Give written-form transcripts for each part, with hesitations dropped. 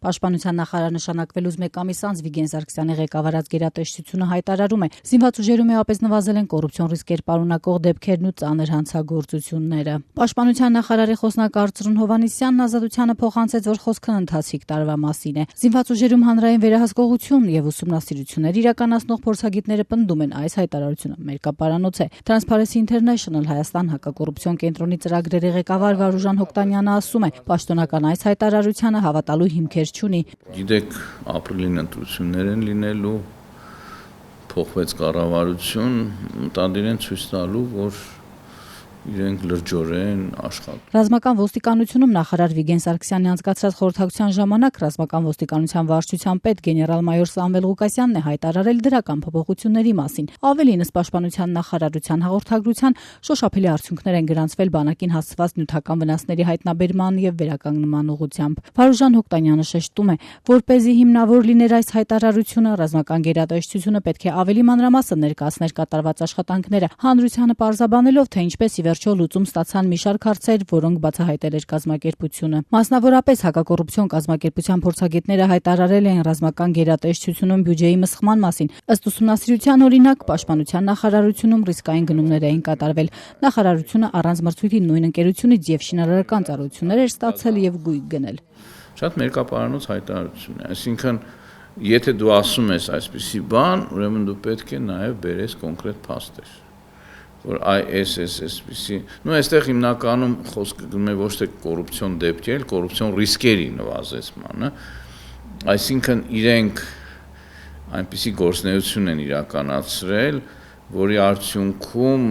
Պաշտպանության նախարար նշանակվելուց մեկ ամիս անց Վիգեն Սարգսյանի ղեկավարած գերատեսչությունը հայտարարում է, զինված ուժերում էապես նվազել են կոռուպցիոն ռիսկեր պարունակող դեպքերն ու ծանր հանցագործությունները։ Պաշտպանության նախարարի խոսնակ Արծրուն Հովհաննիսյանն Ազատությանը փոխանցեց, որ խոսքն ընթացիկ տարվա մասին է։ Զինված ուժերում հանրային վերահսկողություն եւ ուսումնասիրություններ իրականացնող փորձագետները պնդում են այս հայտարարությունը մերկապարանոց է։ Transparency International Հայաստան հակակոռուպցիոն կենտրոնի ծրագրերի ղեկավար Վարուժան Հոկտանյանը ասում է, պաշտոնական այս հայտարարությանը հավատալու հիմքեր չունի։ Գիտեք, ապրիլին ընտրություններ են լինելու, փոխվեց կառավարություն, տանտիր են ցույց տալու, որ իրենք լրջորեն աշխատում։ Ռազմական ոստիկանությունում նախարար Վիգեն Սարգսյանի անցկացրած խորհրդակցության ժամանակ ռազմական ոստիկանության վարչության պետ գեներալ-մայոր Սամվել Ղուկասյանն է հայտարարել դրական փոփոխությունների մասին։ Ավելին, ըստ պաշտպանության նախարարության հաղորդագրության, շոշափելի արդյունքներ են գրանցվել բանակին հասցված նյութական վնասների հայտնաբերման եւ վերականգնման ուղղությամբ։ Վարուժան Հոկտանյանը շեշտում է, որպեսզի հիմնավոր լիներ այս հայտարարությունը, ռազմական գերատեսչությունը պետք է ավելի մանրամասն ներկայացներ կատարված աշխատանքները, հանրությանը պարզաբանելով, թե ինչպես լուծում ստացան մի շարք հարցեր, որոնք բացահայտել էր կազմակերպությունը։ Մասնավորապես հակակոռուպցիոն կազմակերպության փորձագետները հայտարարել են ռազմական գերատեսչությունում բյուջեի մսխման մասին։ Ըստ ուսումնասիրության օրինակ, պաշտպանության նախարարությունում ռիսկային գնումներ էին կատարվել։ Նախարարությունը առանց մրցույթի նույն ընկերությունից եւ շինարարական ծառայություններ էր ստացել եւ գույք գնել։ Շատ մերկապարանոց հայտարարություն է, այսինքն եթե դու ասում ես այսպիսի բան, ուրեմն դու պետք է նաեւ բերես կոնկրետ փաստեր։ Որ այսպիսի, այստեղ հիմնականում խոսքը գնում է ոչ թե կոռուպցիոն դեպքեր, կոռուպցիոն ռիսկերի նվազեցմանը, այսինքն իրենք այնպիսի գործունեություն են իրականացրել, որի արդյունքում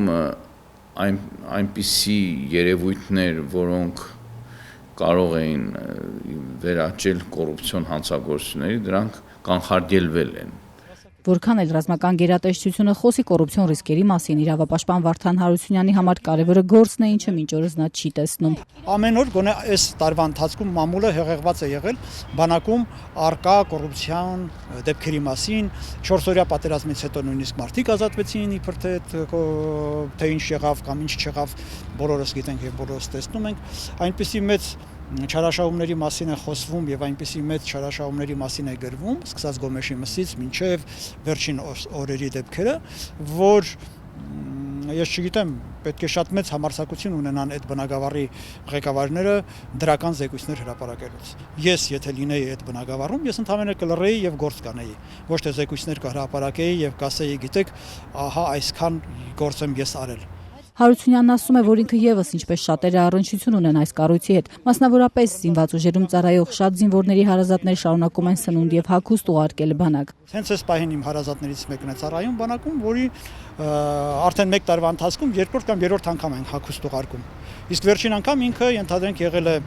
այնպիսի երևույթներ, որոնք կարող էին վերաճել կոռուպցիոն հանցագործությունների, դրանք կանխարգելվել են։ Որքան էլ ռազմական գերատեսչությունը խոսի կոռուպցիոն ռիսկերի մասին, իրավապաշտպան Վարդան Հարությունյանի համար կարևորը գործն է, ինչը մինչ օրս նա չի տեսնում։ Ամեն օր գոնե այս տարվա ընթացքում մամուլը հեղեղված է եղել բանակում արկա կոռուպցիոն դեպքերի մասին, 4-օրյա պատերազմից հետո նույնիսկ մարդիկ ազատվեցին իբր թե ինչ եղավ կամ ինչ չեղավ, բոլորս գիտենք եւ բոլորս տեսնում ենք, այնպիսի մեծ չարաշահումների մասին է խոսվում եւ այնպիսի մեծ չարաշահումների մասին է գրվում, սկսած Գոմեշի մսից մինչեւ վերջին օրերի դեպքերը, որ ես չգիտեմ, պետք է շատ մեծ համարձակություն ունենան այդ բնակավարի ղեկավարները դրական զեկույցներ հրապարակելուց։ Ես եթե լինեի այդ բնակավարում, ես ընդհանրապես կլռեի եւ գործ կանեի։ Ոչ թե զեկույցներ կհրապարակեի եւ կասեի, գիտեք, ահա այսքան գործ եմ ես արել։ Հարությունյանն ասում է, որ ինքը եւս ինչպես շատերը առնչություն ունեն այս կառույցի հետ։ Մասնավորապես զինված ուժերում ծառայող շատ զինվորների հարազատներ շարունակում են սնունդ եւ հագուստ ուղարկել բանակ։ Հենց այս պահին իմ հարազատներից մեկն է ծառայում բանակում, որի արդեն 1 տարվա ընթացքում երկրորդ կամ երրորդ անգամ են հագուստ ուղարկում։ Իսկ վերջին անգամ ինքը ենթադրենք եղել է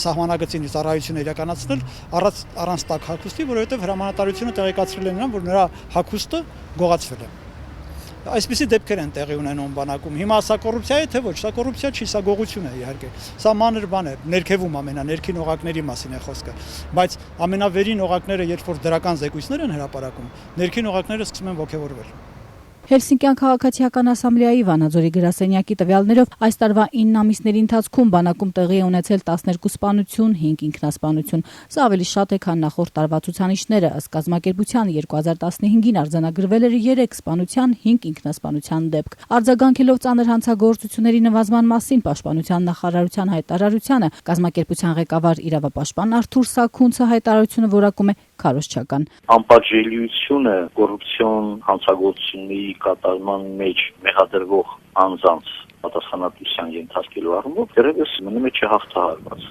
սահմանագծին ծառայություն իրականացնել առանց տաք հագուստի, որովհետեւ հրամանատարությունը տեղեկացրել է նրան, որ նրա հագուստը գողացվել է։ Այսպիսի դեպքեր են տեղի ունենում բանակում։ Հիմա սա կոռուպցիա է, թե ոչ, սա կոռուպցիա չի, սա գողություն է իհարկե։ Սա մանր բան է, ներքևում ամենաներքին օղակների մասին է խոսքը, բայց ամենավերին օղակները, երբ որ դրական զեկույցներ են հրապարակում, ներքին օղակները սկսում են ոգևորվել։ Հելսինկյան քաղաքացիական ասամբլեայի Վանաձորի գրասենյակի տվյալներով այս տարվա 9 ամիսների ընթացքում բանակում տեղի է ունեցել 12 սպանություն, 5 ինքնասպանություն։ Սա ավելի շատ է, քան նախորդ տարվա ցուցանիշները, ըստ կազմակերպության 2015-ին արձանագրվել էր 3 սպանության, 5 ինքնասպանության դեպք։ Արձագանքելով ծանր հանցագործությունների նվազման մասին պաշտպանության նախարարության հայտարարությանը, կազմակերպության ղեկավար իրավապաշտպան Արթուր Սաքունցը հայտարարությունը որակում է քարոզչական։ Անպատժելիությունը կոռուպցիոն հանցագործությունների կատարման մեջ մեղադրվող անձանց պատասխանատվության ենթարկելու առումով դեռևս մնում է չհաղթահարված։